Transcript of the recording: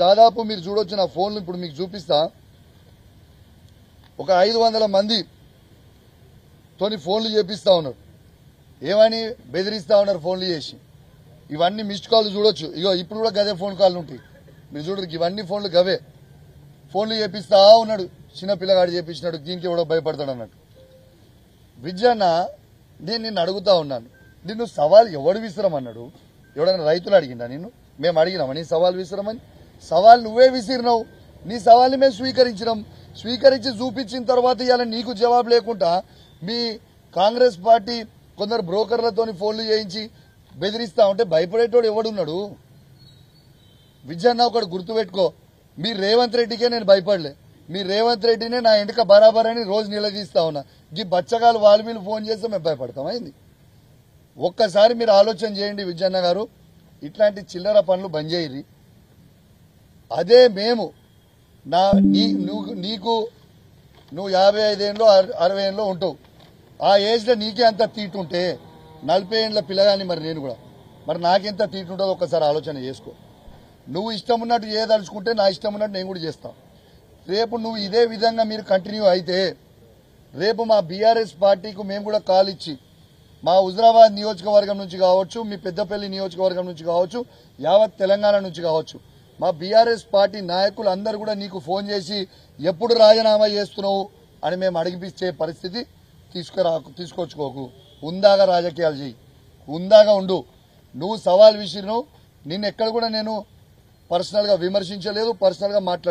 దాదాపు మీరు చూడొచ్చు నా ఫోన్లు ఇప్పుడు మీకు చూపిస్తా. ఒక 500 మంది తోని ఫోన్లు చేపిస్తా ఉన్నారు. ఏమని బెదిరిస్తా ఉన్నారు ఫోన్లు చేసి. ఇవన్నీ మిస్డ్ కాల్ చూడొచ్చు. ఇగో ఇప్పుడు కూడా గదే ఫోన్ కాల్ ఉంటాయి. మీరు చూడరు ఇవన్నీ ఫోన్లు గవే. ఫోన్లు చేపిస్తా ఉన్నాడు. చిన్న పిల్లగాడు చేపించినాడు. దీనికి ఎవడో భయపడతాడు అన్నట్టు. విజయన్న నేను నిన్ను అడుగుతా ఉన్నాను. నిన్ను సవాల్ ఎవడు విసిరమన్నాడు? ఎవడైనా రైతులు అడిగిందా నిన్ను? మేము అడిగినామా నీ సవాల్ విసిరమని? సవాల్ నువ్వే విసిరినావు. నీ సవాల్ని మేము స్వీకరించినాం. స్వీకరించి చూపించిన తర్వాత ఇవాళ నీకు జవాబు లేకుండా మీ కాంగ్రెస్ పార్టీ కొందరు బ్రోకర్లతోని ఫోన్లు చేయించి బెదిరిస్తా ఉంటే భయపడేటోడు ఎవడున్నాడు? విజయన్న ఒకటి గుర్తుపెట్టుకో. మీ రేవంత్ రెడ్డికే నేను భయపడలే. మీ రేవంత్ రెడ్డినే నా ఇంటికి బరాబర్ అని రోజు నిలదీస్తా ఉన్నా. ఈ బచ్చగాలు వాళ్ళు వీళ్ళు ఫోన్ చేస్తే మేము భయపడతామైంది. ఒక్కసారి మీరు ఆలోచన చేయండి విజయన్న గారు. ఇట్లాంటి చిల్లర పనులు బంద్ చేయరి. అదే మేము నువ్వు 55 ఏళ్ళలో 60 ఏళ్ళలో ఉంటావు. ఆ ఏజ్లో నీకే అంత తీటుంటే 40 ఏళ్ళ పిల్లగాని మరి నేను కూడా మరి నాకెంత తీటుంటుందో ఒక్కసారి ఆలోచన చేసుకో. నువ్వు ఇష్టం ఉన్నట్టు చేయదలుచుకుంటే నా ఇష్టం ఉన్నట్టు నేను కూడా చేస్తాను. రేపు నువ్వు ఇదే విధంగా మీరు కంటిన్యూ అయితే రేపు మా బీఆర్ఎస్ పార్టీకి మేము కూడా కాల్ ఇచ్చి మా హుజరాబాద్ నియోజకవర్గం నుంచి కావచ్చు, మీ పెద్దపల్లి నియోజకవర్గం నుంచి కావచ్చు, యావత్ తెలంగాణ నుంచి కావచ్చు, మా బీఆర్ఎస్ పార్టీ నాయకులు అందరూ కూడా నీకు ఫోన్ చేసి ఎప్పుడు రాజీనామా చేస్తున్నావు అని మేము అడిగిపించే పరిస్థితి తీసుకొచ్చుకోకు. ఉందాగా రాజకీయాలు చేయి. ఉందాగా ఉండు. నువ్వు సవాల్ విసిరినావు. నిన్ను ఎక్కడ కూడా నేను పర్సనల్గా విమర్శించలేదు, పర్సనల్గా మాట్లాడలేదు.